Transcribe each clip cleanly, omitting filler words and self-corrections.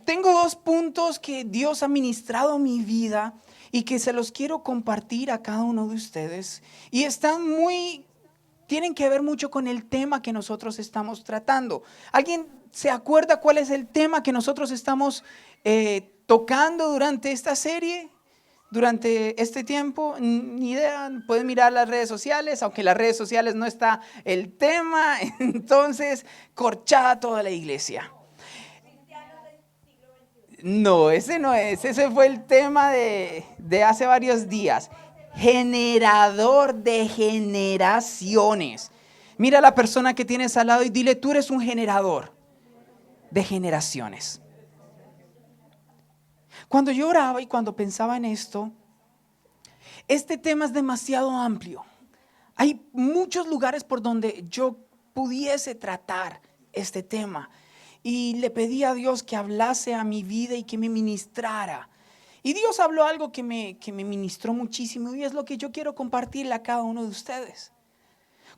tengo 2 puntos que Dios ha ministrado a mi vida y que se los quiero compartir a cada uno de ustedes. Y tienen que ver mucho con el tema que nosotros estamos tratando. ¿Alguien se acuerda cuál es el tema que nosotros estamos tocando durante esta serie? Durante este tiempo, ni idea, pueden mirar las redes sociales, aunque en las redes sociales no está el tema, entonces corchada toda la iglesia. No, ese no es, ese fue el tema de hace varios días. Generador de generaciones. Mira a la persona que tienes al lado y dile, tú eres un generador de generaciones. Cuando yo oraba y cuando pensaba en esto, este tema es demasiado amplio. Hay muchos lugares por donde yo pudiese tratar este tema. Y le pedí a Dios que hablase a mi vida y que me ministrara. Y Dios habló algo que me ministró muchísimo y es lo que yo quiero compartirle a cada uno de ustedes.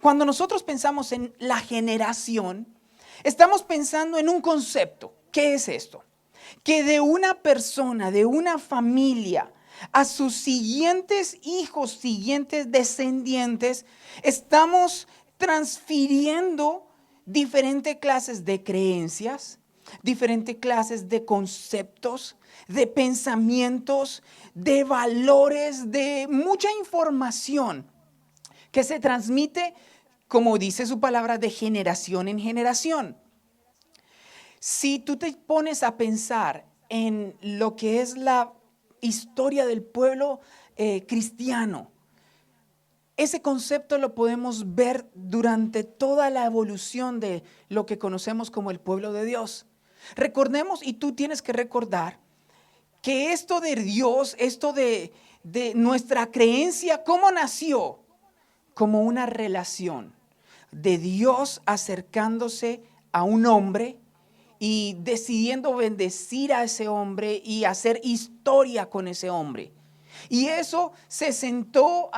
Cuando nosotros pensamos en la generación, estamos pensando en un concepto. ¿Qué es esto? Que de una persona, de una familia, a sus siguientes hijos, siguientes descendientes, estamos transfiriendo diferentes clases de creencias, diferentes clases de conceptos, de pensamientos, de valores, de mucha información que se transmite, como dice su palabra, de generación en generación. Si tú te pones a pensar en lo que es la historia del pueblo cristiano, ese concepto lo podemos ver durante toda la evolución de lo que conocemos como el pueblo de Dios. Recordemos, y tú tienes que recordar, que esto de Dios, esto de nuestra creencia, ¿cómo nació? Como una relación de Dios acercándose a un hombre y decidiendo bendecir a ese hombre y hacer historia con ese hombre. Y eso sentó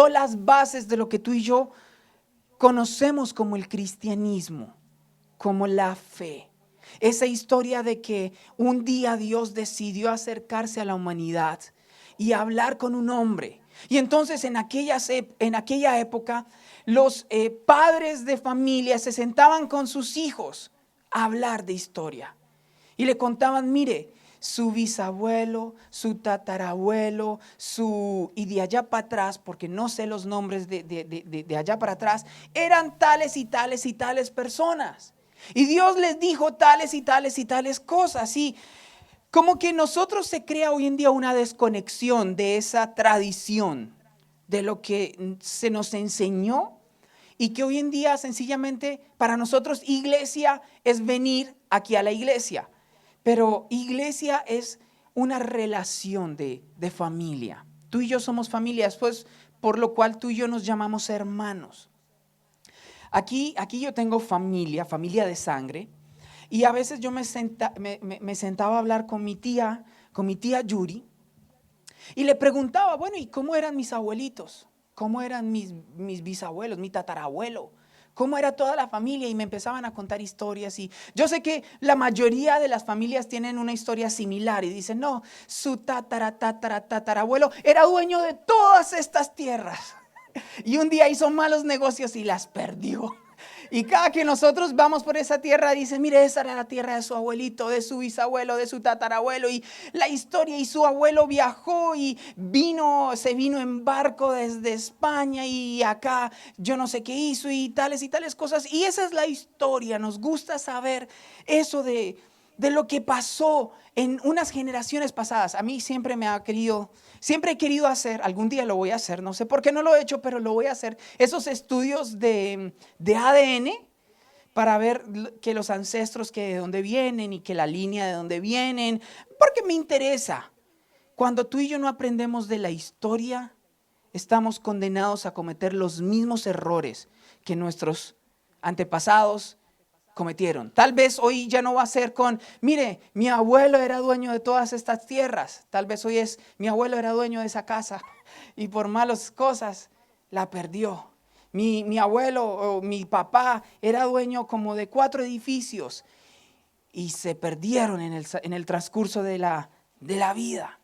las bases de lo que tú y yo conocemos como el cristianismo, como la fe. Esa historia de que un día Dios decidió acercarse a la humanidad y hablar con un hombre. Y entonces en aquella época los padres de familia se sentaban con sus hijos a hablar de historia. Y le contaban, mire, su bisabuelo, su tatarabuelo, y de allá para atrás, porque no sé los nombres de allá para atrás, eran tales y tales y tales personas. Y Dios les dijo tales y tales y tales cosas. Y como que nosotros se crea hoy en día una desconexión de esa tradición, de lo que se nos enseñó. Y que hoy en día sencillamente para nosotros iglesia es venir aquí a la iglesia. Pero iglesia es una relación de familia. Tú y yo somos familias, pues por lo cual tú y yo nos llamamos hermanos. Aquí yo tengo familia de sangre. Y a veces yo me sentaba a hablar con mi tía Yuri. Y le preguntaba, bueno, ¿y cómo eran mis abuelitos? ¿Cómo eran mis bisabuelos, mi tatarabuelo? ¿Cómo era toda la familia? Y me empezaban a contar historias. Y yo sé que la mayoría de las familias tienen una historia similar. Y dicen, no, su tatarabuelo era dueño de todas estas tierras. Y un día hizo malos negocios y las perdió. Y cada que nosotros vamos por esa tierra, dice, mire, esa era la tierra de su abuelito, de su bisabuelo, de su tatarabuelo. Y la historia, y su abuelo viajó y se vino en barco desde España y acá yo no sé qué hizo y tales cosas. Y esa es la historia, nos gusta saber eso de lo que pasó en unas generaciones pasadas. A mí siempre he querido hacer, algún día lo voy a hacer, no sé por qué no lo he hecho, pero lo voy a hacer, esos estudios de ADN para ver que los ancestros que de dónde vienen y que la línea de dónde vienen, porque me interesa. Cuando tú y yo no aprendemos de la historia, estamos condenados a cometer los mismos errores que nuestros antepasados cometieron. Tal vez hoy ya no va a ser mire, mi abuelo era dueño de todas estas tierras. Tal vez hoy mi abuelo era dueño de esa casa y por malas cosas la perdió. Mi abuelo o mi papá era dueño como de 4 edificios y se perdieron en el transcurso de la vida.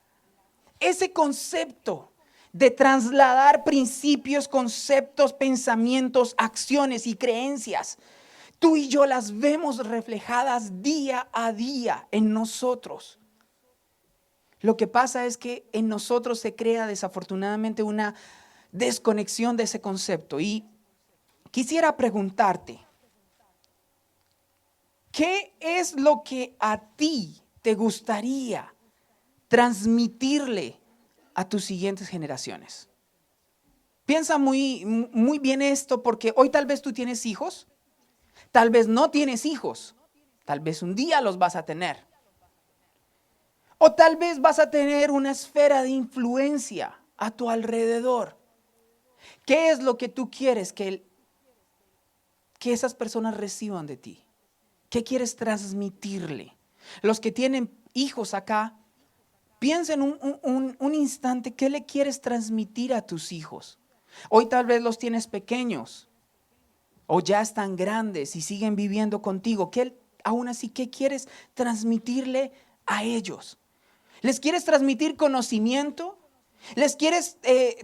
Ese concepto de trasladar principios, conceptos, pensamientos, acciones y creencias, tú y yo las vemos reflejadas día a día en nosotros. Lo que pasa es que en nosotros se crea desafortunadamente una desconexión de ese concepto. Y quisiera preguntarte, ¿qué es lo que a ti te gustaría transmitirle a tus siguientes generaciones? Piensa muy bien esto, porque hoy tal vez tú tienes hijos, tal vez no tienes hijos, tal vez un día los vas a tener. O tal vez vas a tener una esfera de influencia a tu alrededor. ¿Qué es lo que tú quieres que esas personas reciban de ti? ¿Qué quieres transmitirle? Los que tienen hijos acá, piensen un instante, ¿qué le quieres transmitir a tus hijos? Hoy tal vez los tienes pequeños o ya están grandes y siguen viviendo contigo. Aún así, ¿qué quieres transmitirle a ellos? ¿Les quieres transmitir conocimiento? ¿Les quieres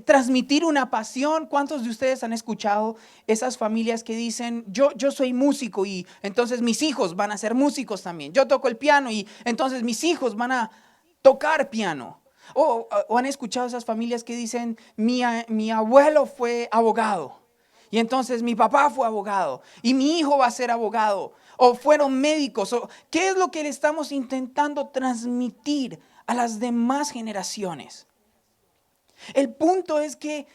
transmitir una pasión? ¿Cuántos de ustedes han escuchado esas familias que dicen, yo soy músico y entonces mis hijos van a ser músicos también? Yo toco el piano y entonces mis hijos van a tocar piano. O han escuchado esas familias que dicen, mi abuelo fue abogado y entonces mi papá fue abogado y mi hijo va a ser abogado. O fueron médicos. ¿Qué es lo que le estamos intentando transmitir a las demás generaciones? El punto es que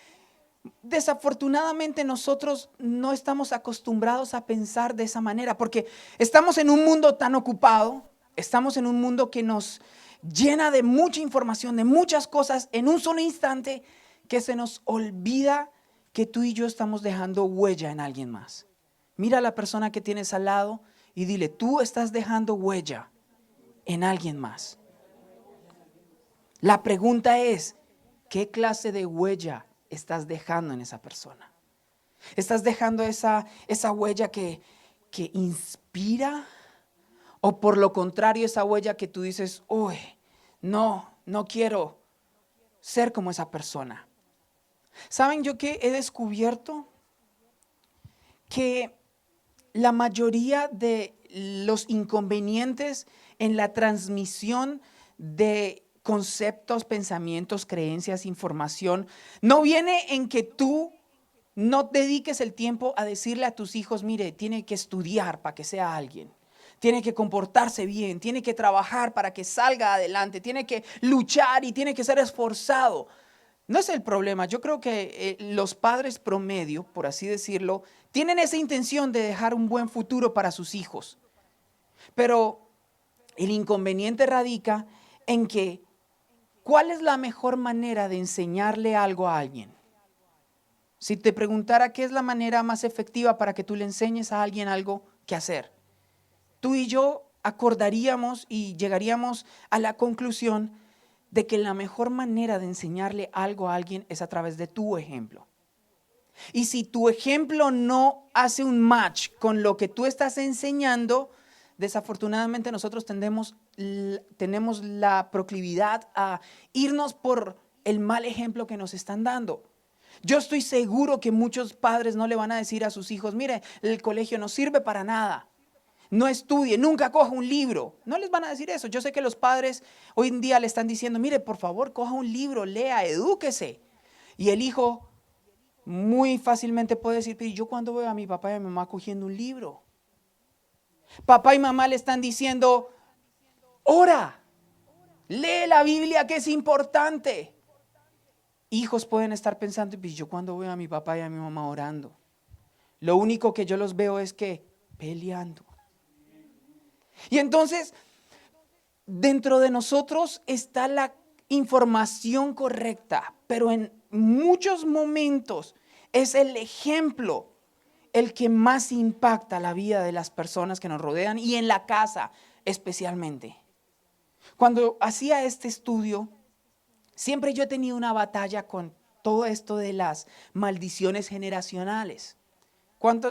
desafortunadamente nosotros no estamos acostumbrados a pensar de esa manera, porque estamos en un mundo tan ocupado, estamos en un mundo que nos llena de mucha información, de muchas cosas en un solo instante, que se nos olvida que tú y yo estamos dejando huella en alguien más. Mira a la persona que tienes al lado y dile, tú estás dejando huella en alguien más. La pregunta es, ¿qué clase de huella estás dejando en esa persona? ¿Estás dejando esa huella que inspira? ¿O por lo contrario, esa huella que tú dices, uy, no quiero ser como esa persona? ¿Saben yo qué he descubierto? Que la mayoría de los inconvenientes en la transmisión de conceptos, pensamientos, creencias, información, no viene en que tú no dediques el tiempo a decirle a tus hijos, mire, tiene que estudiar para que sea alguien, tiene que comportarse bien, tiene que trabajar para que salga adelante, tiene que luchar y tiene que ser esforzado. No es el problema. Yo creo que los padres promedio, por así decirlo, tienen esa intención de dejar un buen futuro para sus hijos. Pero el inconveniente radica en que, ¿cuál es la mejor manera de enseñarle algo a alguien? Si te preguntara qué es la manera más efectiva para que tú le enseñes a alguien algo que hacer, tú y yo acordaríamos y llegaríamos a la conclusión de que la mejor manera de enseñarle algo a alguien es a través de tu ejemplo. Y si tu ejemplo no hace un match con lo que tú estás enseñando, desafortunadamente nosotros tenemos la proclividad a irnos por el mal ejemplo que nos están dando. Yo estoy seguro que muchos padres no le van a decir a sus hijos, mire, el colegio no sirve para nada. No estudie, nunca coja un libro. No les van a decir eso. Yo sé que los padres hoy en día le están diciendo, mire, por favor, coja un libro, lea, edúquese. Y el hijo muy fácilmente puede decir, pero yo cuando veo a mi papá y a mi mamá cogiendo un libro. Papá y mamá le están diciendo, ora, lee la Biblia que es importante. Hijos pueden estar pensando, pues yo cuando veo a mi papá y a mi mamá orando, lo único que yo los veo es que peleando. Y entonces, dentro de nosotros está la información correcta, pero en muchos momentos es el ejemplo el que más impacta la vida de las personas que nos rodean y en la casa especialmente. Cuando hacía este estudio, siempre yo he tenido una batalla con todo esto de las maldiciones generacionales.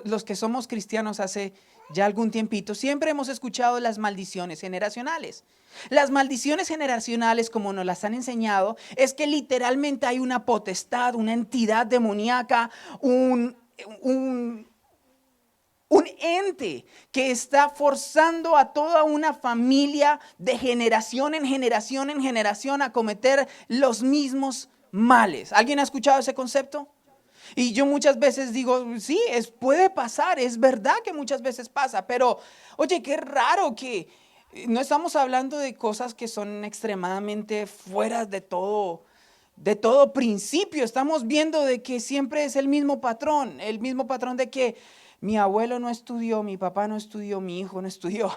Los que somos cristianos hace ya algún tiempito, siempre hemos escuchado las maldiciones generacionales. Las maldiciones generacionales, como nos las han enseñado, es que literalmente hay una potestad, una entidad demoníaca, un ente que está forzando a toda una familia de generación en generación en generación a cometer los mismos males. ¿Alguien ha escuchado ese concepto? Y yo muchas veces digo, sí, puede pasar, es verdad que muchas veces pasa, pero oye, qué raro que no estamos hablando de cosas que son extremadamente fuera de todo principio. Estamos viendo de que siempre es el mismo patrón de que mi abuelo no estudió, mi papá no estudió, mi hijo no estudió.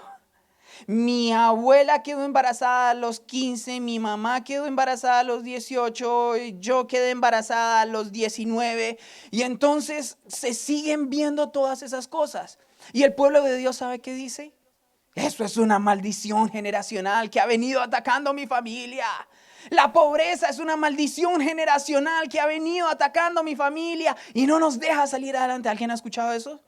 Mi abuela quedó embarazada a los 15, mi mamá quedó embarazada a los 18, yo quedé embarazada a los 19 y entonces se siguen viendo todas esas cosas. Y el pueblo de Dios, ¿sabe qué dice? Eso es una maldición generacional que ha venido atacando a mi familia. La pobreza es una maldición generacional que ha venido atacando a mi familia y no nos deja salir adelante. ¿Alguien ha escuchado eso?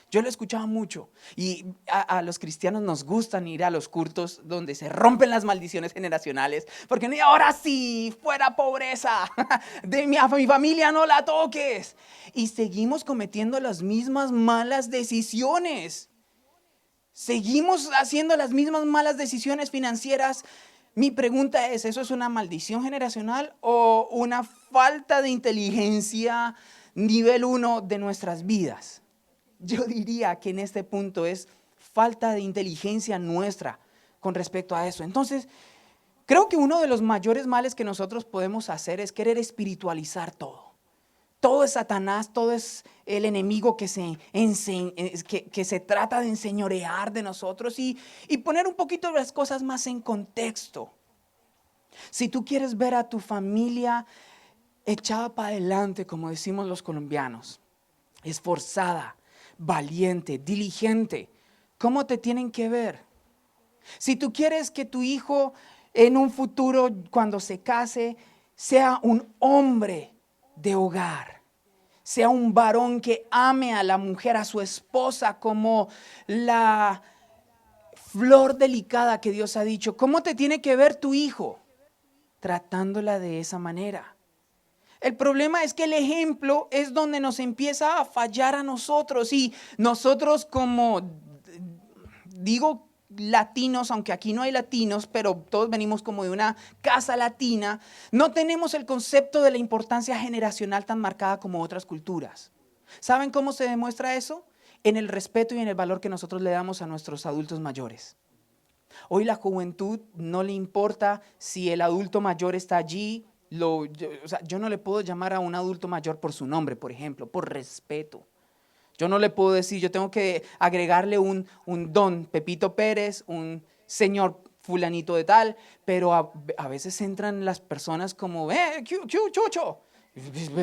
Yo lo escuchaba mucho y a los cristianos nos gustan ir a los cultos donde se rompen las maldiciones generacionales, porque ahora sí, fuera pobreza, a mi familia no la toques. Y seguimos cometiendo las mismas malas decisiones, seguimos haciendo las mismas malas decisiones financieras. Mi pregunta es, ¿eso es una maldición generacional o una falta de inteligencia nivel 1 de nuestras vidas? Yo diría que en este punto es falta de inteligencia nuestra con respecto a eso. Entonces, creo que uno de los mayores males que nosotros podemos hacer es querer espiritualizar todo. Todo es Satanás, todo es el enemigo que se trata de enseñorear de nosotros y poner un poquito las cosas más en contexto. Si tú quieres ver a tu familia echada para adelante, como decimos los colombianos, esforzada, valiente, diligente, ¿cómo te tienen que ver? Si tú quieres que tu hijo en un futuro, cuando se case, sea un hombre de hogar, sea un varón que ame a la mujer, a su esposa, como la flor delicada que Dios ha dicho, ¿cómo te tiene que ver tu hijo? Tratándola de esa manera. El problema es que el ejemplo es donde nos empieza a fallar a nosotros y nosotros como, digo latinos, aunque aquí no hay latinos, pero todos venimos como de una casa latina, no tenemos el concepto de la importancia generacional tan marcada como otras culturas. ¿Saben cómo se demuestra eso? En el respeto y en el valor que nosotros le damos a nuestros adultos mayores. Hoy la juventud no le importa si el adulto mayor está allí. Yo no le puedo llamar a un adulto mayor por su nombre, por ejemplo, por respeto. Yo no le puedo decir, yo tengo que agregarle un don Pepito Pérez, un señor fulanito de tal, pero a veces entran las personas como, chucho,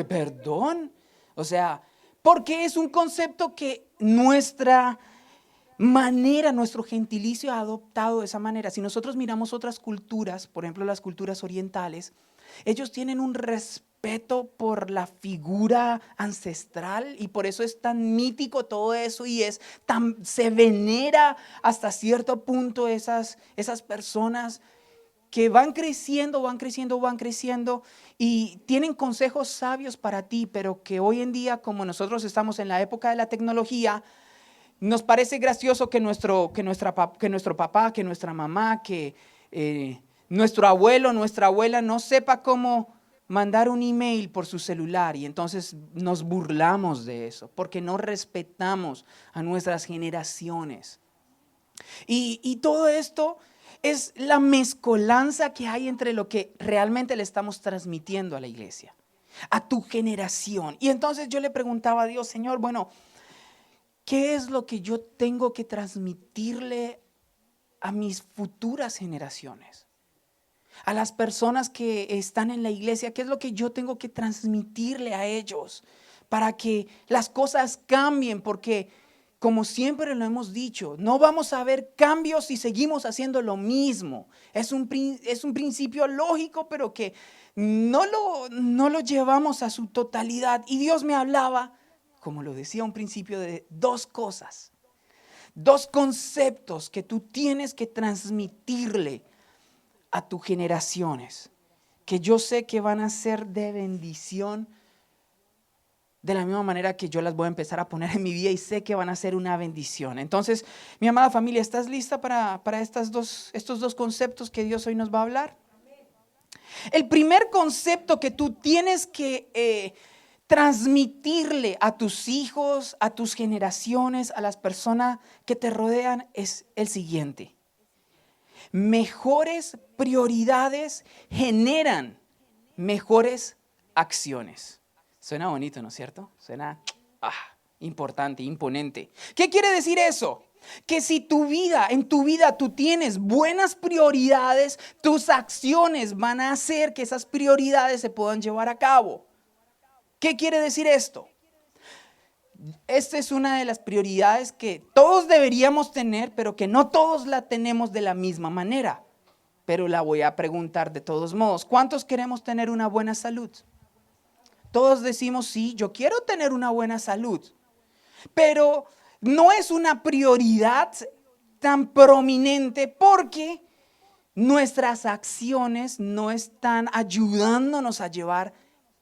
perdón. O sea, porque es un concepto que nuestra manera, nuestro gentilicio ha adoptado de esa manera. Si nosotros miramos otras culturas, por ejemplo las culturas orientales, ellos tienen un respeto por la figura ancestral y por eso es tan mítico todo eso y se venera hasta cierto punto esas personas que van creciendo y tienen consejos sabios para ti, pero que hoy en día, como nosotros estamos en la época de la tecnología, nos parece gracioso que nuestro papá, que nuestra mamá, que nuestro abuelo, nuestra abuela no sepa cómo mandar un email por su celular y entonces nos burlamos de eso porque no respetamos a nuestras generaciones. Y todo esto es la mezcolanza que hay entre lo que realmente le estamos transmitiendo a la iglesia, a tu generación. Y entonces yo le preguntaba a Dios, Señor, bueno, ¿qué es lo que yo tengo que transmitirle a mis futuras generaciones? A las personas que están en la iglesia, ¿qué es lo que yo tengo que transmitirle a ellos para que las cosas cambien? Porque, como siempre lo hemos dicho, no vamos a ver cambios si seguimos haciendo lo mismo. Es un principio lógico, pero que no lo llevamos a su totalidad. Y Dios me hablaba, como lo decía a un principio, de dos cosas. 2 conceptos que tú tienes que transmitirle a tus generaciones, que yo sé que van a ser de bendición, de la misma manera que yo las voy a empezar a poner en mi vida y sé que van a ser una bendición. Entonces, mi amada familia, ¿estás lista para estos dos conceptos que Dios hoy nos va a hablar? El primer concepto que tú tienes que transmitirle a tus hijos, a tus generaciones, a las personas que te rodean es el siguiente: mejores prioridades generan mejores acciones. Suena bonito, ¿no es cierto? Suena importante, imponente. ¿Qué quiere decir eso? Que si en tu vida tú tienes buenas prioridades, tus acciones van a hacer que esas prioridades se puedan llevar a cabo. ¿Qué quiere decir esto? Esta es una de las prioridades que todos deberíamos tener, pero que no todos la tenemos de la misma manera. Pero la voy a preguntar de todos modos. ¿Cuántos queremos tener una buena salud? Todos decimos, sí, yo quiero tener una buena salud. Pero no es una prioridad tan prominente porque nuestras acciones no están ayudándonos a llevar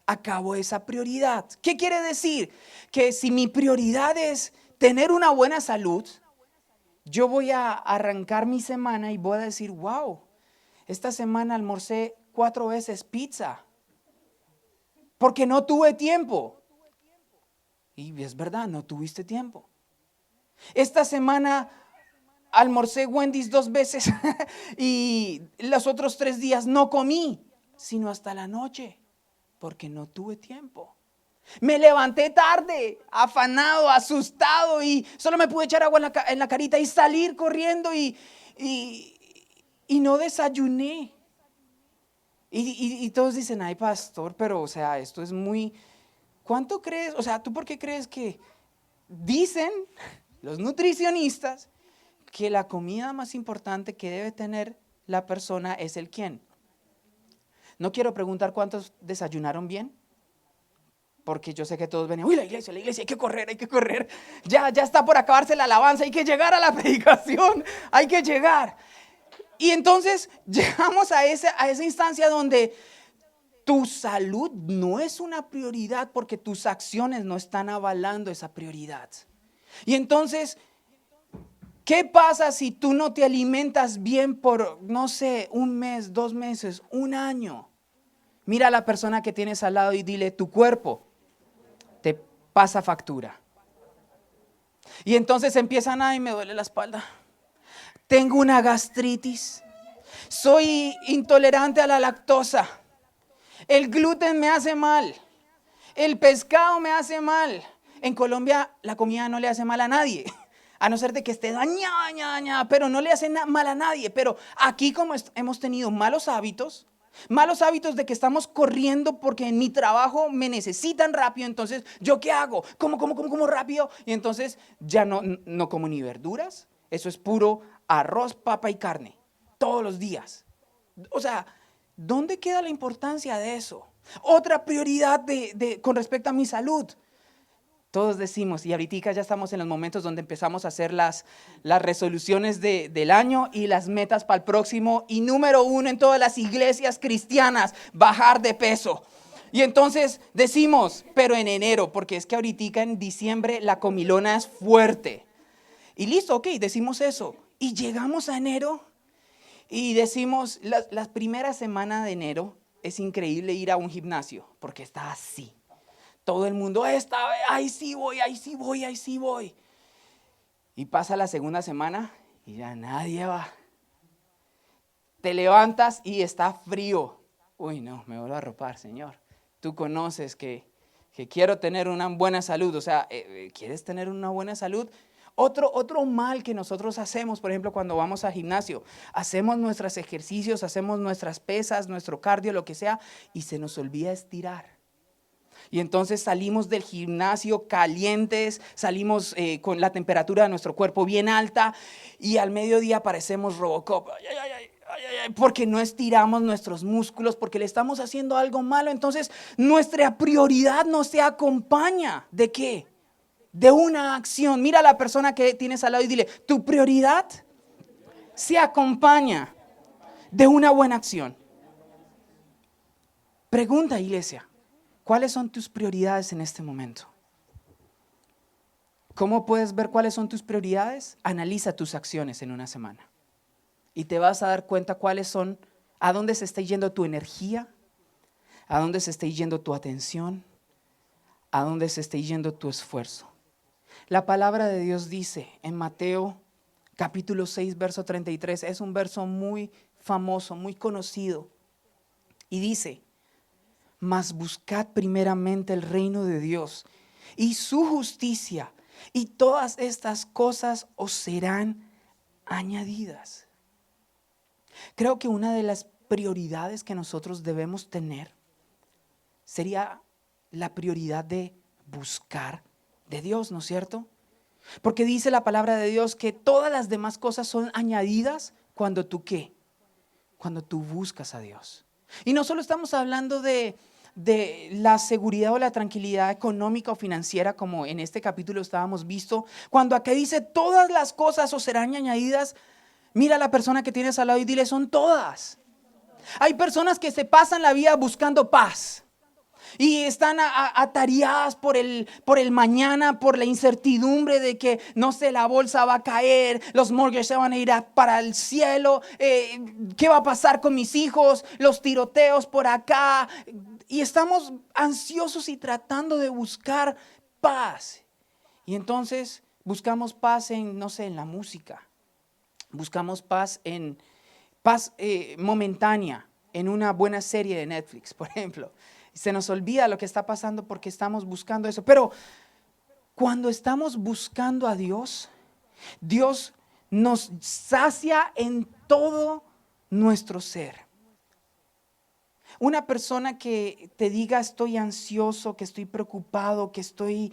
a cabo esa prioridad. ¿Qué quiere decir? Que si mi prioridad es tener una buena salud, yo voy a arrancar mi semana y voy a decir, wow, esta semana almorcé 4 veces pizza porque no tuve tiempo. Y es verdad, no tuviste tiempo. Esta semana almorcé Wendy's 2 veces y los otros 3 días no comí, sino hasta la noche, porque no tuve tiempo. Me levanté tarde, afanado, asustado y solo me pude echar agua en la carita y salir corriendo y no desayuné. Y todos dicen, ay pastor, pero o sea, esto es muy... ¿Cuánto crees? O sea, ¿tú por qué crees que dicen los nutricionistas que la comida más importante que debe tener la persona es el quién? No quiero preguntar cuántos desayunaron bien, porque yo sé que todos ven, uy, la iglesia, hay que correr, ya está por acabarse la alabanza, hay que llegar a la predicación, hay que llegar. Y entonces llegamos a esa instancia donde tu salud no es una prioridad porque tus acciones no están avalando esa prioridad. Y entonces, ¿qué pasa si tú no te alimentas bien por, no sé, 1 mes, 2 meses, 1 año? Mira a la persona que tienes al lado y dile, tu cuerpo te pasa factura. Y entonces empiezan, ay, me duele la espalda. Tengo una gastritis. Soy intolerante a la lactosa. El gluten me hace mal. El pescado me hace mal. En Colombia la comida no le hace mal a nadie, a no ser de que esté dañada, pero no le hace mal a nadie. Pero aquí como hemos tenido malos hábitos de que estamos corriendo porque en mi trabajo me necesitan rápido, entonces ¿yo qué hago? Como rápido. Y entonces ya no como ni verduras, eso es puro arroz, papa y carne, todos los días. O sea, ¿dónde queda la importancia de eso? Otra prioridad con respecto a mi salud. Todos decimos, y ahorita ya estamos en los momentos donde empezamos a hacer las resoluciones del año y las metas para el próximo. Y número 1 en todas las iglesias cristianas, bajar de peso. Y entonces decimos, pero en enero, porque es que ahorita en diciembre la comilona es fuerte. Y listo, ok, decimos eso. Y llegamos a enero y decimos, las primeras semanas de enero es increíble ir a un gimnasio, porque está así. Todo el mundo está, ahí sí voy. Y pasa la segunda semana y ya nadie va. Te levantas y está frío. Uy, no, me vuelvo a arropar, Señor. Tú conoces que quiero tener una buena salud. O sea, ¿quieres tener una buena salud? Otro mal que nosotros hacemos, por ejemplo, cuando vamos al gimnasio, hacemos nuestros ejercicios, hacemos nuestras pesas, nuestro cardio, lo que sea, y se nos olvida estirar. Y entonces salimos del gimnasio calientes, salimos con la temperatura de nuestro cuerpo bien alta y al mediodía parecemos Robocop. Porque no estiramos nuestros músculos, porque le estamos haciendo algo malo. Entonces nuestra prioridad no se acompaña. ¿De qué? de una acción. Mira a la persona que tienes al lado y dile, tu prioridad se acompaña de una buena acción. Pregunta, iglesia, ¿cuáles son tus prioridades en este momento? ¿Cómo puedes ver cuáles son tus prioridades? Analiza tus acciones en una semana y te vas a dar cuenta cuáles son, a dónde se está yendo tu energía, a dónde se está yendo tu atención, a dónde se está yendo tu esfuerzo. La palabra de Dios dice en Mateo capítulo 6, verso 33, es un verso muy famoso, muy conocido, y dice, mas buscad primeramente el reino de Dios y su justicia, y todas estas cosas os serán añadidas. Creo que una de las prioridades que nosotros debemos tener sería la prioridad de buscar de Dios, ¿no es cierto? Porque dice la palabra de Dios que todas las demás cosas son añadidas cuando tú ¿qué? Cuando tú buscas a Dios. Y no solo estamos hablando de la seguridad o la tranquilidad económica o financiera, como en este capítulo estábamos visto, cuando acá dice todas las cosas os serán añadidas. Mira a la persona que tienes al lado y dile, son todas. Hay personas que se pasan la vida buscando paz y están atareadas por el mañana, por la incertidumbre de que no sé, la bolsa va a caer, los mortgages se van a ir para el cielo, ¿qué va a pasar con mis hijos? Los tiroteos por acá, y estamos ansiosos y tratando de buscar paz. Y entonces buscamos paz en, no sé, en la música. Buscamos paz en paz momentánea, en una buena serie de Netflix, por ejemplo. Se nos olvida lo que está pasando porque estamos buscando eso. Pero cuando estamos buscando a Dios, Dios nos sacia en todo nuestro ser. Una persona que te diga estoy ansioso, que estoy preocupado, que estoy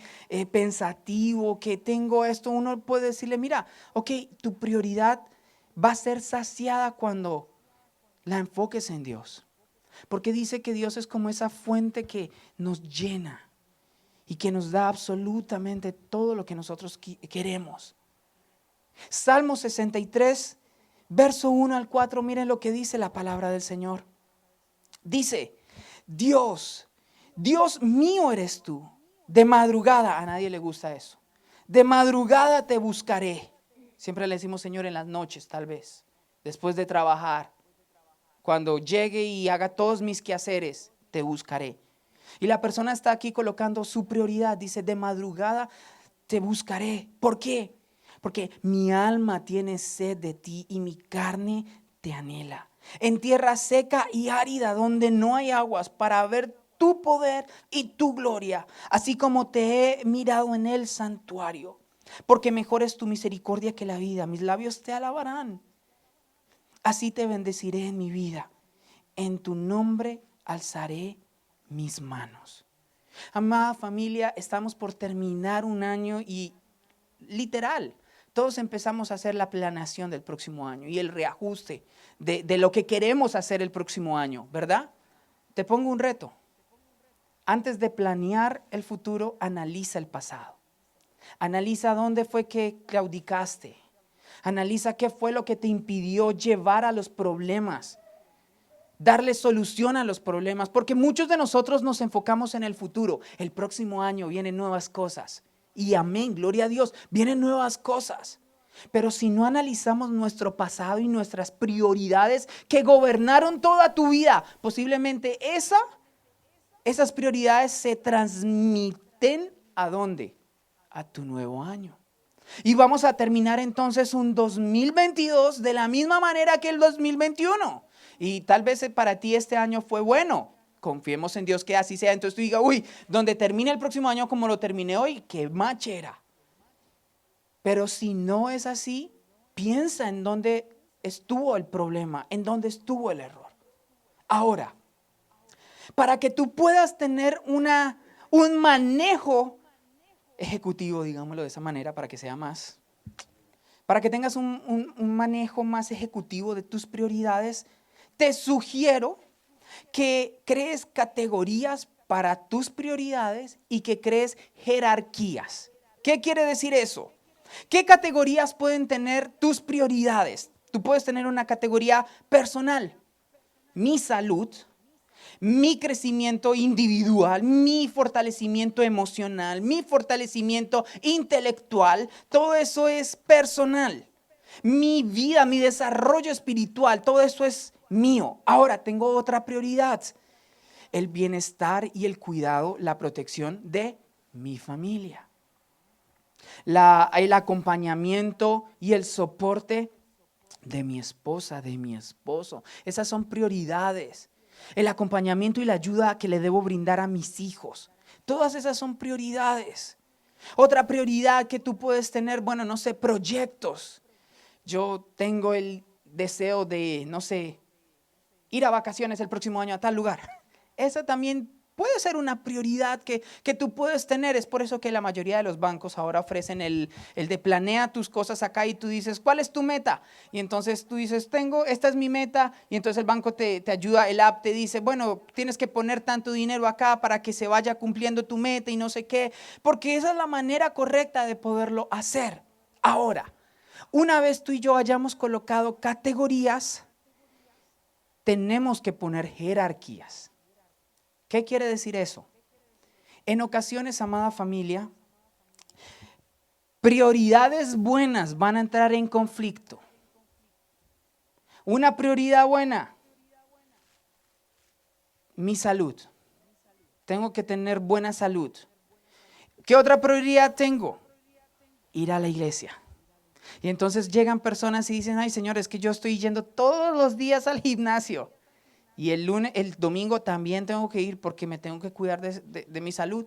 pensativo, que tengo esto, uno puede decirle, mira, ok, tu prioridad va a ser saciada cuando la enfoques en Dios. Porque dice que Dios es como esa fuente que nos llena y que nos da absolutamente todo lo que nosotros queremos. Salmo 63, verso 1 al 4, miren lo que dice la palabra del Señor. Dice, Dios mío eres tú. De madrugada, a nadie le gusta eso. De madrugada te buscaré. Siempre le decimos Señor en las noches, tal vez, después de trabajar. Cuando llegue y haga todos mis quehaceres, te buscaré. Y la persona está aquí colocando su prioridad. Dice, de madrugada te buscaré. ¿Por qué? Porque mi alma tiene sed de ti y mi carne te anhela. En tierra seca y árida donde no hay aguas, para ver tu poder y tu gloria, así como te he mirado en el santuario. Porque mejor es tu misericordia que la vida. Mis labios te alabarán. Así te bendeciré en mi vida. En tu nombre alzaré mis manos. Amada familia, estamos por terminar un año y literal, todos empezamos a hacer la planeación del próximo año y el reajuste de lo que queremos hacer el próximo año, ¿verdad? Te pongo un reto. Antes de planear el futuro, analiza el pasado. Analiza dónde fue que claudicaste. Analiza qué fue lo que te impidió llevar a los problemas, darle solución a los problemas, porque muchos de nosotros nos enfocamos en el futuro. El próximo año vienen nuevas cosas. Y amén, gloria a Dios, vienen nuevas cosas. Pero si no analizamos nuestro pasado y nuestras prioridades que gobernaron toda tu vida, posiblemente esas prioridades se transmiten ¿a dónde? A tu nuevo año. Y vamos a terminar entonces un 2022 de la misma manera que el 2021. Y tal vez para ti este año fue bueno. Confiemos en Dios que así sea. Entonces tú digas, uy, donde termine el próximo año como lo terminé hoy, qué machera. Pero si no es así, piensa en dónde estuvo el problema, en dónde estuvo el error. Ahora, para que tú puedas tener un manejo ejecutivo, digámoslo de esa manera, para que sea más, para que tengas un manejo más ejecutivo de tus prioridades, te sugiero que crees categorías para tus prioridades y que crees jerarquías. ¿Qué quiere decir eso? ¿Qué categorías pueden tener tus prioridades? Tú puedes tener una categoría personal, mi salud, mi crecimiento individual, mi fortalecimiento emocional, mi fortalecimiento intelectual, todo eso es personal. Mi vida, mi desarrollo espiritual, todo eso es mío. Ahora tengo otra prioridad, el bienestar y el cuidado, la protección de mi familia. El acompañamiento y el soporte de mi esposa, de mi esposo. Esas son prioridades. El acompañamiento y la ayuda que le debo brindar a mis hijos. Todas esas son prioridades. Otra prioridad que tú puedes tener, bueno, no sé, proyectos. Yo tengo el deseo de, no sé, ir a vacaciones el próximo año a tal lugar. Esa también puede ser una prioridad que tú puedes tener. Es por eso que la mayoría de los bancos ahora ofrecen el de planea tus cosas acá y tú dices, ¿cuál es tu meta? Y entonces tú dices, esta es mi meta. Y entonces el banco te ayuda, el app te dice, bueno, tienes que poner tanto dinero acá para que se vaya cumpliendo tu meta y no sé qué. Porque esa es la manera correcta de poderlo hacer. Ahora, una vez tú y yo hayamos colocado categorías, tenemos que poner jerarquías. ¿Qué quiere decir eso? En ocasiones, amada familia, prioridades buenas van a entrar en conflicto. Una prioridad buena, mi salud. Tengo que tener buena salud. ¿Qué otra prioridad tengo? Ir a la iglesia. Y entonces llegan personas y dicen, ay Señor, es que yo estoy yendo todos los días al gimnasio. Y el domingo también tengo que ir porque me tengo que cuidar de mi salud.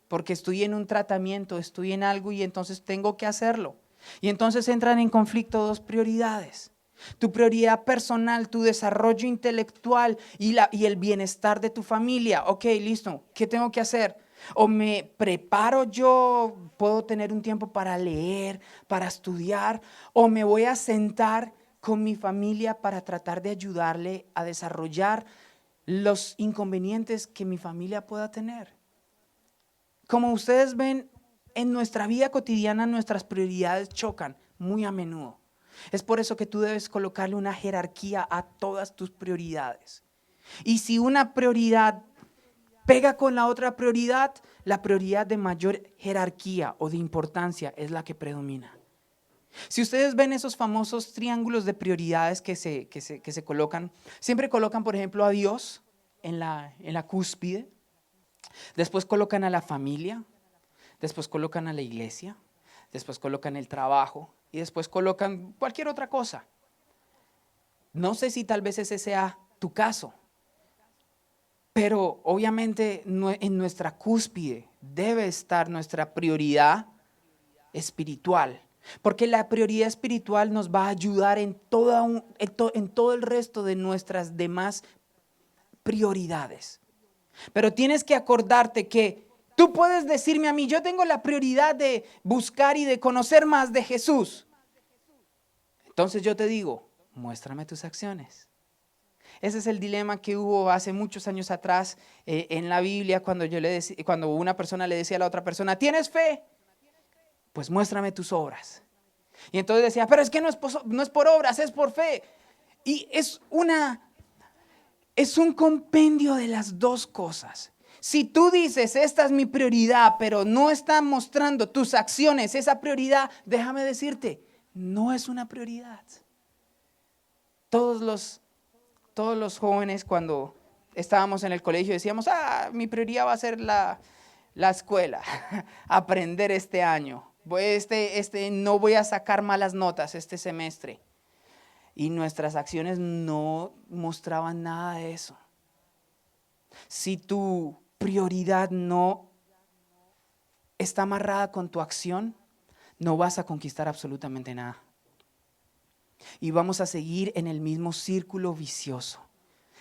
Porque estoy en un tratamiento, estoy en algo y entonces tengo que hacerlo. Y entonces entran en conflicto dos prioridades. Tu prioridad personal, tu desarrollo intelectual y el bienestar de tu familia. Ok, listo, ¿qué tengo que hacer? O me preparo yo, puedo tener un tiempo para leer, para estudiar, o me voy a sentar con mi familia para tratar de ayudarle a desarrollar los inconvenientes que mi familia pueda tener. Como ustedes ven, en nuestra vida cotidiana nuestras prioridades chocan muy a menudo. Es por eso que tú debes colocarle una jerarquía a todas tus prioridades. Y si una prioridad pega con la otra prioridad, la prioridad de mayor jerarquía o de importancia es la que predomina. Si ustedes ven esos famosos triángulos de prioridades que se colocan, siempre colocan, por ejemplo, a Dios en la cúspide, después colocan a la familia, después colocan a la iglesia, después colocan el trabajo y después colocan cualquier otra cosa. No sé si tal vez ese sea tu caso, pero obviamente en nuestra cúspide debe estar nuestra prioridad espiritual. Porque la prioridad espiritual nos va a ayudar en todo el resto de nuestras demás prioridades. Pero tienes que acordarte que tú puedes decirme a mí, yo tengo la prioridad de buscar y de conocer más de Jesús. Entonces yo te digo, muéstrame tus acciones. Ese es el dilema que hubo hace muchos años atrás en la Biblia cuando una persona le decía a la otra persona, ¿tienes fe? Pues muéstrame tus obras. Y entonces decía, pero es que no es por obras, es por fe. Y es un compendio de las dos cosas. Si tú dices, esta es mi prioridad, pero no están mostrando tus acciones esa prioridad, déjame decirte, no es una prioridad. Todos los jóvenes cuando estábamos en el colegio decíamos, mi prioridad va a ser la escuela, aprender este año. No voy a sacar malas notas este semestre. Y nuestras acciones no mostraban nada de eso. Si tu prioridad no está amarrada con tu acción, no vas a conquistar absolutamente nada. Y vamos a seguir en el mismo círculo vicioso,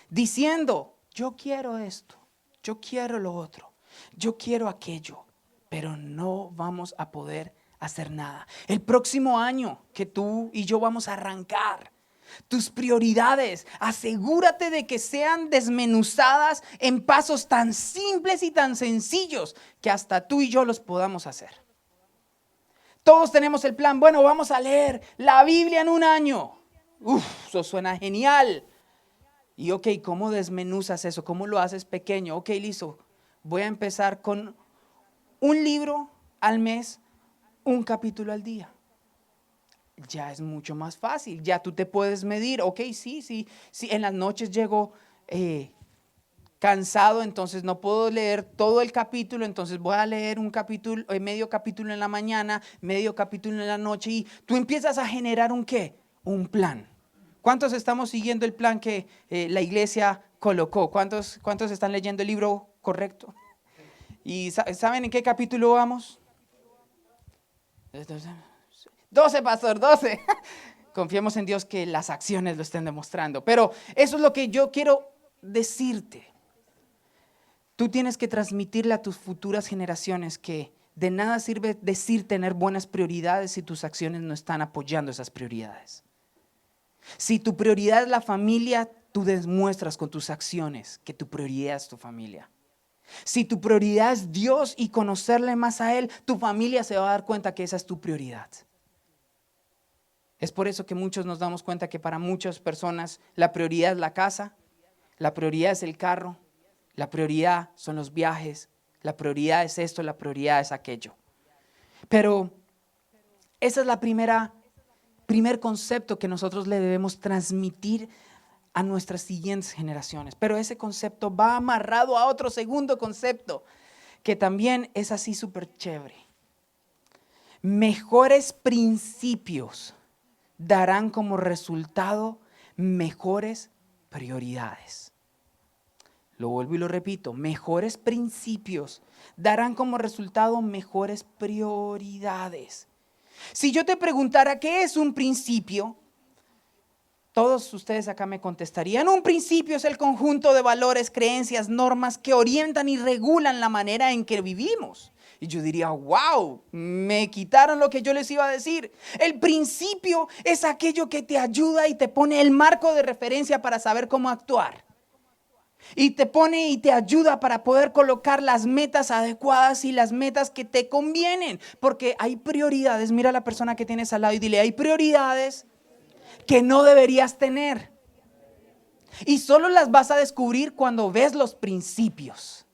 diciendo, yo quiero esto, yo quiero lo otro, yo quiero aquello, pero no vamos a poder hacer nada. El próximo año que tú y yo vamos a arrancar, tus prioridades, asegúrate de que sean desmenuzadas en pasos tan simples y tan sencillos que hasta tú y yo los podamos hacer. Todos tenemos el plan. Bueno, vamos a leer la Biblia en un año. Eso suena genial. Y ok, ¿cómo desmenuzas eso? ¿Cómo lo haces pequeño? Ok, listo. Voy a empezar con un libro al mes, un capítulo al día. Ya es mucho más fácil. Ya tú te puedes medir. Ok, sí. En las noches llego cansado, entonces no puedo leer todo el capítulo, entonces voy a leer un capítulo, medio capítulo en la mañana, medio capítulo en la noche, y tú empiezas a generar un ¿qué? Un plan. ¿Cuántos estamos siguiendo el plan que la iglesia colocó? ¿Cuántos están leyendo el libro correcto? ¿Y saben en qué capítulo vamos? 12, pastor, 12. Confiemos en Dios que las acciones lo estén demostrando. Pero eso es lo que yo quiero decirte. Tú tienes que transmitirle a tus futuras generaciones que de nada sirve decir tener buenas prioridades si tus acciones no están apoyando esas prioridades. Si tu prioridad es la familia, tú demuestras con tus acciones que tu prioridad es tu familia. Si tu prioridad es Dios y conocerle más a Él, tu familia se va a dar cuenta que esa es tu prioridad. Es por eso que muchos nos damos cuenta que para muchas personas la prioridad es la casa, la prioridad es el carro, la prioridad son los viajes, la prioridad es esto, la prioridad es aquello. Pero esa es la primer concepto que nosotros le debemos transmitir a nuestras siguientes generaciones. Pero ese concepto va amarrado a otro segundo concepto que también es así súper chévere. Mejores principios darán como resultado mejores prioridades. Lo vuelvo y lo repito, mejores principios darán como resultado mejores prioridades. Si yo te preguntara qué es un principio, todos ustedes acá me contestarían, un principio es el conjunto de valores, creencias, normas que orientan y regulan la manera en que vivimos. Y yo diría, wow, me quitaron lo que yo les iba a decir. El principio es aquello que te ayuda y te pone el marco de referencia para saber cómo actuar. Y te pone y te ayuda para poder colocar las metas adecuadas y las metas que te convienen. Porque hay prioridades, mira a la persona que tienes al lado y dile, hay prioridades que no deberías tener. Y solo las vas a descubrir cuando ves los principios.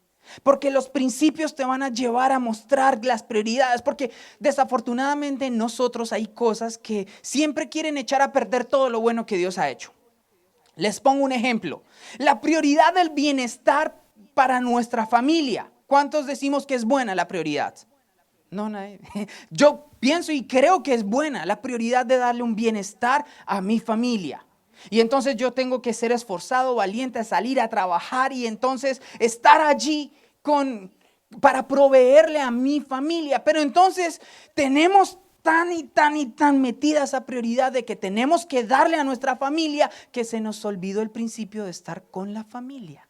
Porque los principios te van a llevar a mostrar las prioridades. Porque desafortunadamente nosotros hay cosas que siempre quieren echar a perder todo lo bueno que Dios ha hecho. Les pongo un ejemplo. La prioridad del bienestar para nuestra familia. ¿Cuántos decimos que es buena la prioridad? No, nadie. Yo pienso y creo que es buena la prioridad de darle un bienestar a mi familia. Y entonces yo tengo que ser esforzado, valiente, salir a trabajar y entonces estar allí para proveerle a mi familia. Pero entonces tenemos tan metida esa prioridad de que tenemos que darle a nuestra familia que se nos olvidó el principio de estar con la familia.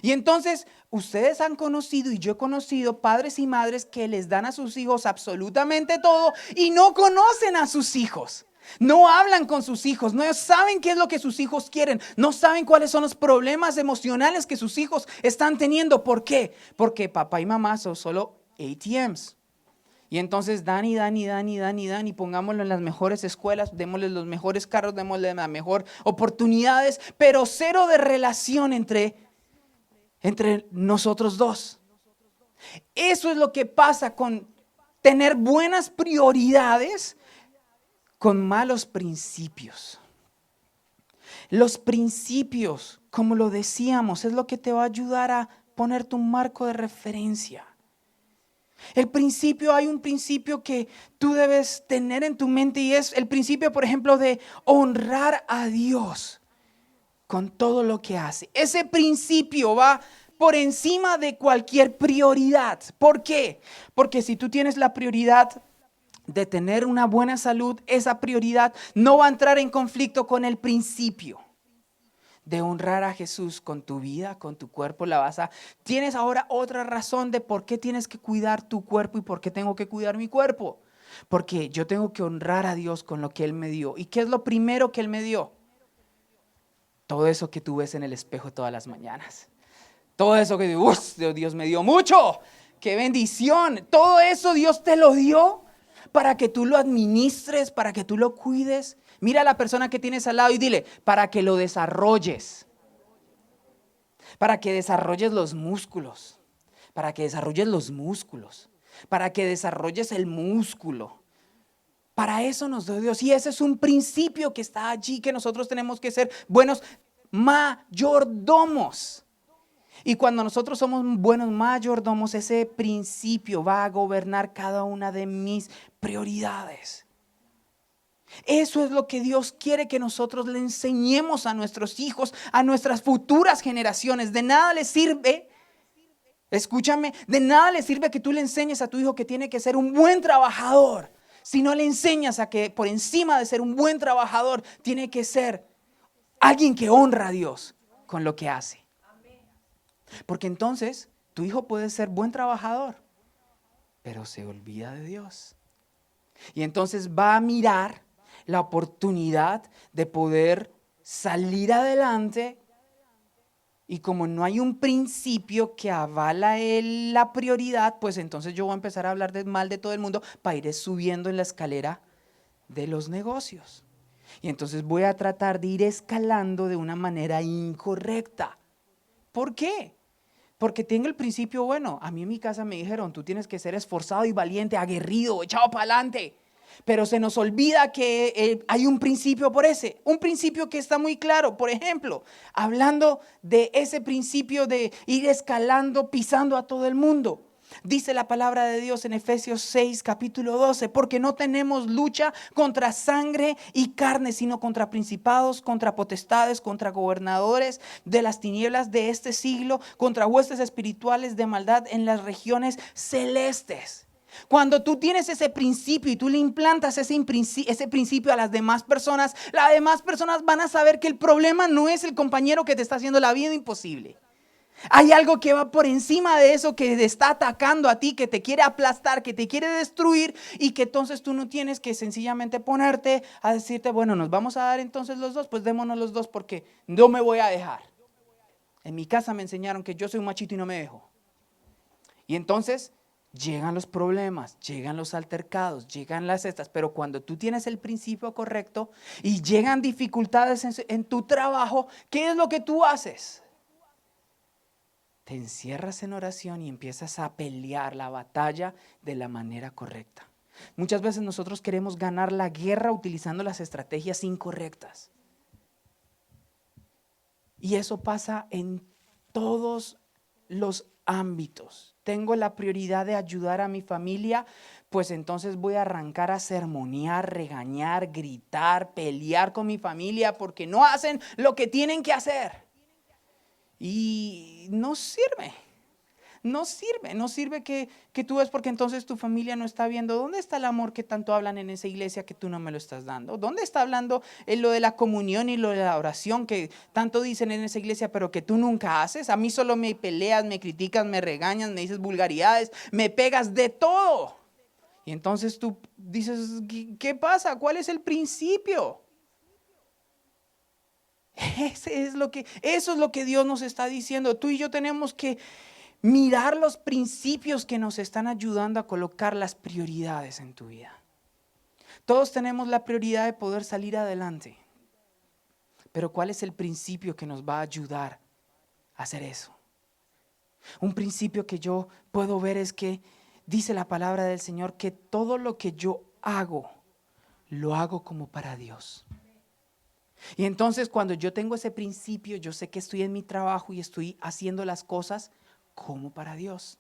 Y entonces ustedes han conocido y yo he conocido padres y madres que les dan a sus hijos absolutamente todo y no conocen a sus hijos. No hablan con sus hijos, no saben qué es lo que sus hijos quieren, no saben cuáles son los problemas emocionales que sus hijos están teniendo. ¿Por qué? Porque papá y mamá son solo ATMs. Y entonces dan y pongámoslo en las mejores escuelas, démosles los mejores carros, démosles las mejores oportunidades, pero cero de relación entre nosotros dos. Eso es lo que pasa con tener buenas prioridades con malos principios. Los principios, como lo decíamos, es lo que te va a ayudar a poner tu marco de referencia. Hay un principio que tú debes tener en tu mente y es el principio, por ejemplo, de honrar a Dios con todo lo que hace. Ese principio va por encima de cualquier prioridad. ¿Por qué? Porque si tú tienes la prioridad de tener una buena salud, esa prioridad no va a entrar en conflicto con el principio de honrar a Jesús con tu vida, con tu cuerpo. Tienes ahora otra razón de por qué tienes que cuidar tu cuerpo y por qué tengo que cuidar mi cuerpo. Porque yo tengo que honrar a Dios con lo que Él me dio. ¿Y qué es lo primero que Él me dio? Todo eso que tú ves en el espejo todas las mañanas. Todo eso que Dios me dio mucho. ¡Qué bendición! Todo eso Dios te lo dio para que tú lo administres, para que tú lo cuides. Mira a la persona que tienes al lado y dile, para que lo desarrolles. Para que desarrolles los músculos. Para que desarrolles los músculos. Para que desarrolles el músculo. Para eso nos dio Dios. Y ese es un principio que está allí, que nosotros tenemos que ser buenos mayordomos. Y cuando nosotros somos buenos mayordomos, ese principio va a gobernar cada una de mis prioridades. Eso es lo que Dios quiere que nosotros le enseñemos a nuestros hijos, a nuestras futuras generaciones. De nada les sirve, escúchame, de nada les sirve que tú le enseñes a tu hijo que tiene que ser un buen trabajador. Si no le enseñas a que por encima de ser un buen trabajador, tiene que ser alguien que honra a Dios con lo que hace. Porque entonces tu hijo puede ser buen trabajador, pero se olvida de Dios. Y entonces va a mirar la oportunidad de poder salir adelante. Y como no hay un principio que avala la prioridad, pues entonces yo voy a empezar a hablar mal de todo el mundo para ir subiendo en la escalera de los negocios. Y entonces voy a tratar de ir escalando de una manera incorrecta. ¿Por qué? Porque tengo el principio bueno. A mí en mi casa me dijeron, tú tienes que ser esforzado y valiente, aguerrido, echado para adelante. Pero se nos olvida que hay un principio por ese. Un principio que está muy claro. Por ejemplo, hablando de ese principio de ir escalando, pisando a todo el mundo. Dice la palabra de Dios en Efesios 6, capítulo 12, porque no tenemos lucha contra sangre y carne, sino contra principados, contra potestades, contra gobernadores de las tinieblas de este siglo, contra huestes espirituales de maldad en las regiones celestes. Cuando tú tienes ese principio y tú le implantas ese principio a las demás personas van a saber que el problema no es el compañero que te está haciendo la vida imposible. Hay algo que va por encima de eso, que te está atacando a ti, que te quiere aplastar, que te quiere destruir, y que entonces tú no tienes que sencillamente ponerte a decirte, bueno, nos vamos a dar entonces los dos, pues démonos los dos porque no me voy a dejar. En mi casa me enseñaron que yo soy un machito y no me dejo. Y entonces llegan los problemas, llegan los altercados, llegan las estas, pero cuando tú tienes el principio correcto y llegan dificultades en tu trabajo, ¿qué es lo que tú haces? Te encierras en oración y empiezas a pelear la batalla de la manera correcta. Muchas veces nosotros queremos ganar la guerra utilizando las estrategias incorrectas. Y eso pasa en todos los ámbitos. Tengo la prioridad de ayudar a mi familia, pues entonces voy a arrancar a sermonear, regañar, gritar, pelear con mi familia porque no hacen lo que tienen que hacer. Y no sirve que tú ves, porque entonces tu familia no está viendo dónde está el amor que tanto hablan en esa iglesia que tú no me lo estás dando. ¿Dónde está hablando lo de la comunión y lo de la oración que tanto dicen en esa iglesia pero que tú nunca haces? A mí solo me peleas, me criticas, me regañas, me dices vulgaridades, me pegas de todo. Y entonces tú dices, ¿qué pasa? ¿Cuál es el principio? Eso es lo que Dios nos está diciendo. Tú y yo tenemos que mirar los principios que nos están ayudando a colocar las prioridades en tu vida. Todos tenemos la prioridad de poder salir adelante. Pero ¿cuál es el principio que nos va a ayudar a hacer eso? Un principio que yo puedo ver es que dice la palabra del Señor que todo lo que yo hago, lo hago como para Dios. Y entonces cuando yo tengo ese principio, yo sé que estoy en mi trabajo y estoy haciendo las cosas como para Dios.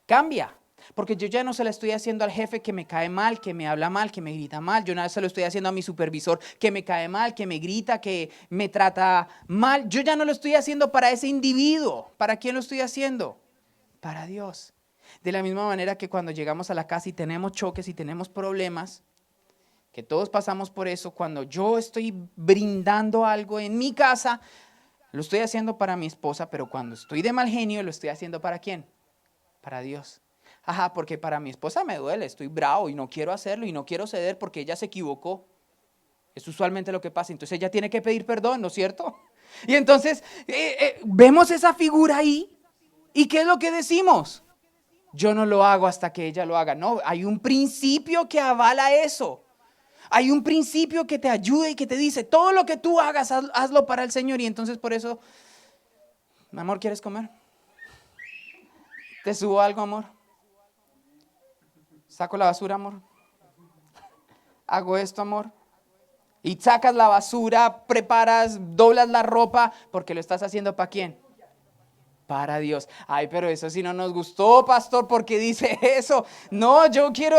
Cambia, porque yo ya no se lo estoy haciendo al jefe que me cae mal, que me habla mal, que me grita mal. Yo no se lo estoy haciendo a mi supervisor que me cae mal, que me grita, que me trata mal. Yo ya no lo estoy haciendo para ese individuo. ¿Para quién lo estoy haciendo? Para Dios. De la misma manera que cuando llegamos a la casa y tenemos choques y tenemos problemas, que todos pasamos por eso, cuando yo estoy brindando algo en mi casa, lo estoy haciendo para mi esposa, pero cuando estoy de mal genio, lo estoy haciendo ¿para quién? Para Dios. Ajá, porque para mi esposa me duele, estoy bravo y no quiero hacerlo y no quiero ceder porque ella se equivocó. Es usualmente lo que pasa, entonces ella tiene que pedir perdón, ¿no es cierto? Y entonces vemos esa figura ahí y ¿qué es lo que decimos? Yo no lo hago hasta que ella lo haga. No, hay un principio que avala eso. Hay un principio que te ayuda y que te dice, todo lo que tú hagas, hazlo para el Señor. Y entonces por eso, mi amor, ¿quieres comer? ¿Te subo algo, amor? ¿Saco la basura, amor? ¿Hago esto, amor? Y sacas la basura, preparas, doblas la ropa, porque lo estás haciendo ¿para quién? Para Dios. Ay, pero eso sí no nos gustó, pastor, porque dice eso. No, yo quiero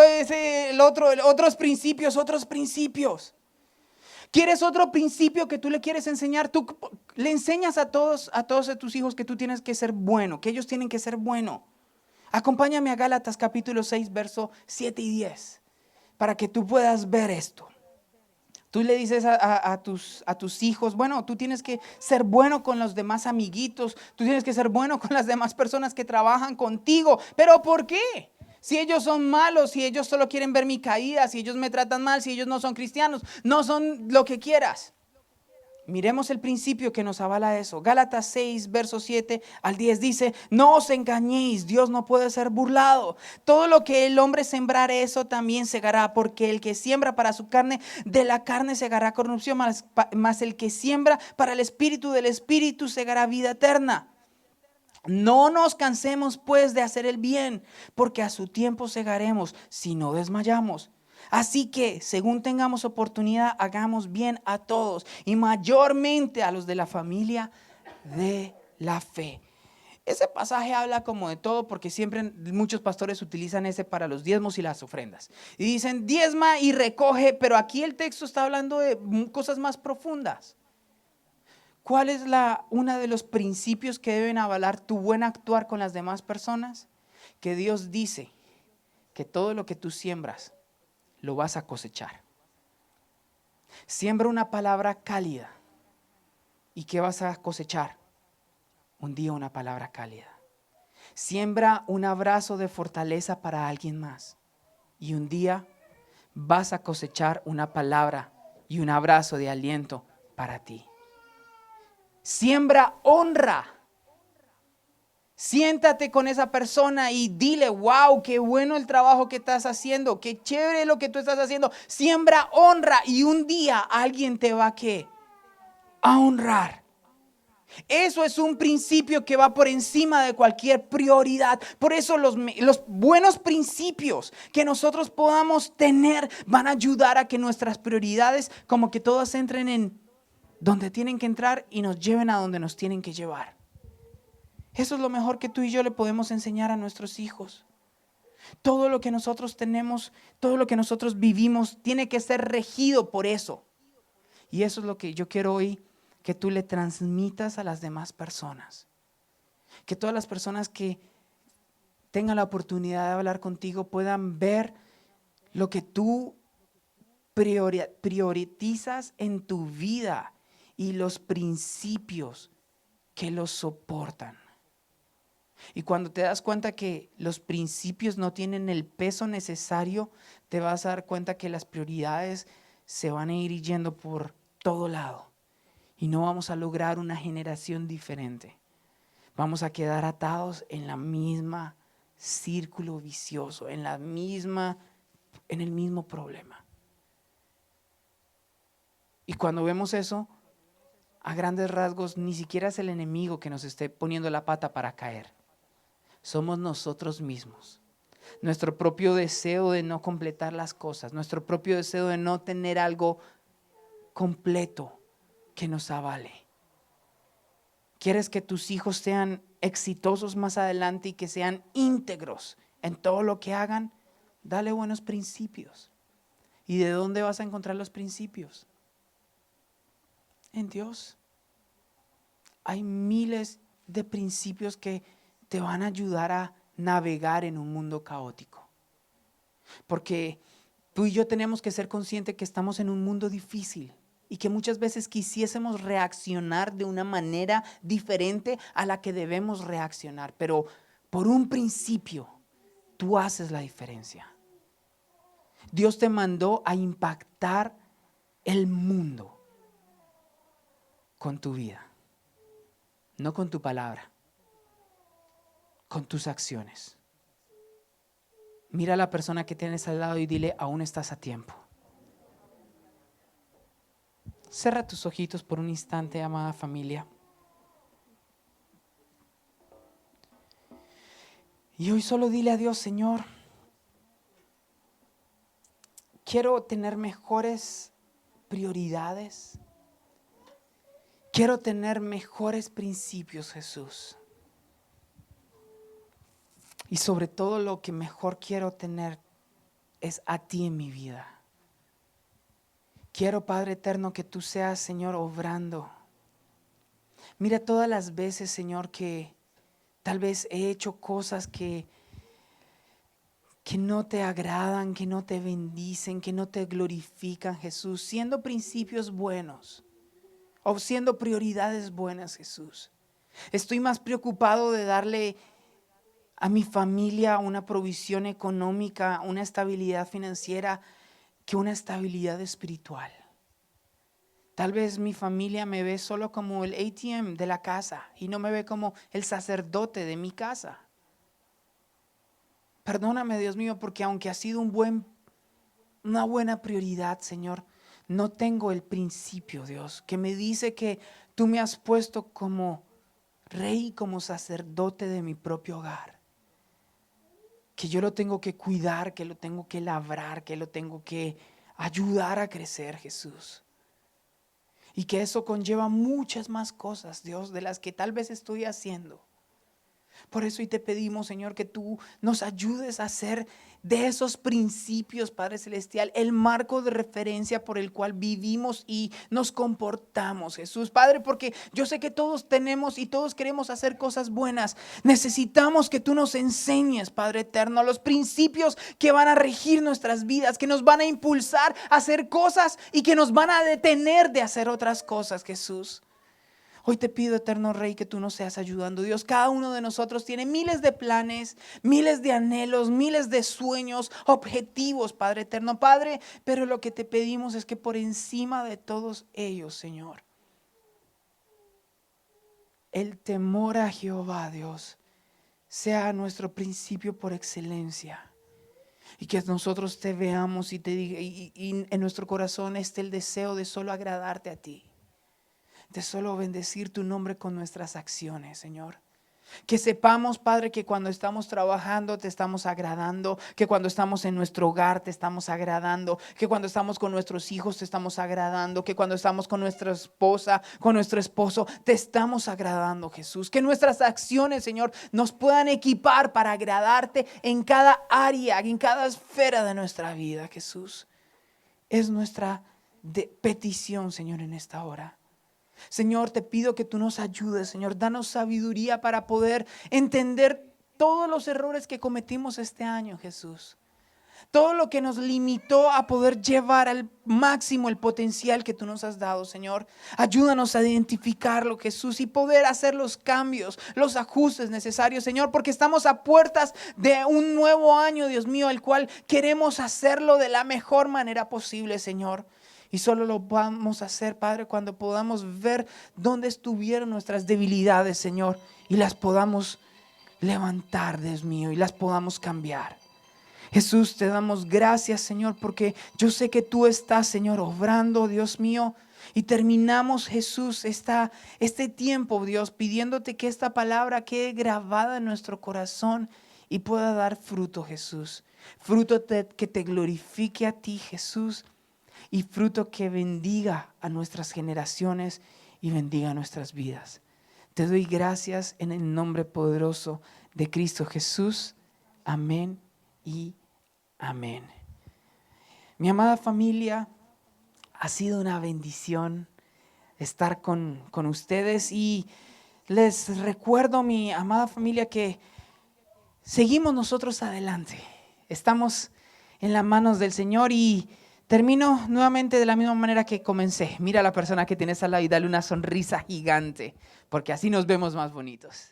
otros principios, otros principios. ¿Quieres otro principio que tú le quieres enseñar? Tú le enseñas a todos de tus hijos que tú tienes que ser bueno, que ellos tienen que ser bueno. Acompáñame a Gálatas capítulo 6, verso 7 y 10, para que tú puedas ver esto. Tú le dices a tus hijos, bueno, tú tienes que ser bueno con los demás amiguitos, tú tienes que ser bueno con las demás personas que trabajan contigo. ¿Pero por qué? Si ellos son malos, si ellos solo quieren ver mi caída, si ellos me tratan mal, si ellos no son cristianos, no son lo que quieras. Miremos el principio que nos avala eso. Gálatas 6, verso 7 al 10 dice, no os engañéis, Dios no puede ser burlado. Todo lo que el hombre sembrare, eso también segará, porque el que siembra para su carne, de la carne segará corrupción, mas el que siembra para el espíritu, del espíritu segará vida eterna. No nos cansemos pues de hacer el bien, porque a su tiempo segaremos si no desmayamos. Así que, según tengamos oportunidad, hagamos bien a todos y mayormente a los de la familia de la fe. Ese pasaje habla como de todo porque siempre muchos pastores utilizan ese para los diezmos y las ofrendas. Y dicen diezma y recoge, pero aquí el texto está hablando de cosas más profundas. ¿Cuál es uno de los principios que deben avalar tu buen actuar con las demás personas? Que Dios dice que todo lo que tú siembras lo vas a cosechar. Siembra una palabra cálida. ¿Y qué vas a cosechar? Un día una palabra cálida. Siembra un abrazo de fortaleza para alguien más. Y un día vas a cosechar una palabra y un abrazo de aliento para ti. Siembra honra. Siéntate con esa persona y dile, wow, qué bueno el trabajo que estás haciendo, qué chévere lo que tú estás haciendo. Siembra honra y un día alguien te va a honrar. Eso es un principio que va por encima de cualquier prioridad. Por eso los buenos principios que nosotros podamos tener van a ayudar a que nuestras prioridades como que todas entren en donde tienen que entrar y nos lleven a donde nos tienen que llevar. Eso es lo mejor que tú y yo le podemos enseñar a nuestros hijos. Todo lo que nosotros tenemos, todo lo que nosotros vivimos tiene que ser regido por eso. Y eso es lo que yo quiero hoy que tú le transmitas a las demás personas. Que todas las personas que tengan la oportunidad de hablar contigo puedan ver lo que tú priorizas en tu vida y los principios que los soportan. Y cuando te das cuenta que los principios no tienen el peso necesario, te vas a dar cuenta que las prioridades se van a ir yendo por todo lado. Y no vamos a lograr una generación diferente. Vamos a quedar atados en la misma círculo vicioso, en el mismo problema. Y cuando vemos eso, a grandes rasgos, ni siquiera es el enemigo que nos esté poniendo la pata para caer. Somos nosotros mismos. Nuestro propio deseo de no completar las cosas, nuestro propio deseo de no tener algo completo que nos avale. ¿Quieres que tus hijos sean exitosos más adelante y que sean íntegros en todo lo que hagan? Dale buenos principios. ¿Y de dónde vas a encontrar los principios? En Dios. Hay miles de principios que te van a ayudar a navegar en un mundo caótico. Porque tú y yo tenemos que ser conscientes que estamos en un mundo difícil y que muchas veces quisiésemos reaccionar de una manera diferente a la que debemos reaccionar. Pero por un principio, tú haces la diferencia. Dios te mandó a impactar el mundo con tu vida, no con tu palabra, con tus acciones. Mira a la persona que tienes al lado y dile, aún estás a tiempo. Cierra tus ojitos por un instante, amada familia. Y hoy solo dile a Dios, Señor, quiero tener mejores prioridades. Quiero tener mejores principios, Jesús. Y sobre todo lo que mejor quiero tener es a ti en mi vida. Quiero, Padre eterno, que tú seas, Señor, obrando. Mira todas las veces, Señor, que tal vez he hecho cosas que no te agradan, que no te bendicen, que no te glorifican, Jesús, siendo principios buenos o siendo prioridades buenas, Jesús. Estoy más preocupado de darle a mi familia una provisión económica, una estabilidad financiera, que una estabilidad espiritual. Tal vez mi familia me ve solo como el ATM de la casa y no me ve como el sacerdote de mi casa. Perdóname, Dios mío, porque aunque ha sido una buena prioridad, Señor, no tengo el principio, Dios, que me dice que tú me has puesto como rey, como sacerdote de mi propio hogar. Que yo lo tengo que cuidar, que lo tengo que labrar, que lo tengo que ayudar a crecer, Jesús. Y que eso conlleva muchas más cosas, Dios, de las que tal vez estoy haciendo. Por eso hoy te pedimos, Señor, que tú nos ayudes a hacer de esos principios, Padre Celestial, el marco de referencia por el cual vivimos y nos comportamos, Jesús. Padre, porque yo sé que todos tenemos y todos queremos hacer cosas buenas. Necesitamos que tú nos enseñes, Padre eterno, los principios que van a regir nuestras vidas, que nos van a impulsar a hacer cosas y que nos van a detener de hacer otras cosas, Jesús. Hoy te pido, eterno Rey, que tú nos seas ayudando. Dios, cada uno de nosotros tiene miles de planes, miles de anhelos, miles de sueños, objetivos, Padre eterno. Padre, pero lo que te pedimos es que por encima de todos ellos, Señor, el temor a Jehová, Dios, sea nuestro principio por excelencia. Y que nosotros te veamos y en nuestro corazón esté el deseo de solo agradarte a ti. De solo bendecir tu nombre con nuestras acciones, Señor. Que sepamos, Padre, que cuando estamos trabajando te estamos agradando, que cuando estamos en nuestro hogar te estamos agradando, que cuando estamos con nuestros hijos te estamos agradando, que cuando estamos con nuestra esposa, con nuestro esposo, te estamos agradando, Jesús. Que nuestras acciones, Señor, nos puedan equipar para agradarte en cada área, en cada esfera de nuestra vida, Jesús. Es nuestra petición, Señor, en esta hora. Señor, te pido que tú nos ayudes, Señor, danos sabiduría para poder entender todos los errores que cometimos este año, Jesús. Todo lo que nos limitó a poder llevar al máximo el potencial que tú nos has dado, Señor. Ayúdanos a identificarlo, Jesús, y poder hacer los cambios, los ajustes necesarios, Señor, porque estamos a puertas de un nuevo año, Dios mío, el cual queremos hacerlo de la mejor manera posible, Señor. Y solo lo vamos a hacer, Padre, cuando podamos ver dónde estuvieron nuestras debilidades, Señor, y las podamos levantar, Dios mío, y las podamos cambiar. Jesús, te damos gracias, Señor, porque yo sé que tú estás, Señor, obrando, Dios mío. Y terminamos, Jesús, este tiempo, Dios, pidiéndote que esta palabra quede grabada en nuestro corazón y pueda dar fruto, Jesús. Fruto que te glorifique a ti, Jesús. Y fruto que bendiga a nuestras generaciones y bendiga nuestras vidas. Te doy gracias en el nombre poderoso de Cristo Jesús. Amén y amén. Mi amada familia, ha sido una bendición estar con ustedes. Y les recuerdo, mi amada familia, que seguimos nosotros adelante. Estamos en las manos del Señor y termino nuevamente de la misma manera que comencé. Mira a la persona que tienes al lado y dale una sonrisa gigante, porque así nos vemos más bonitos.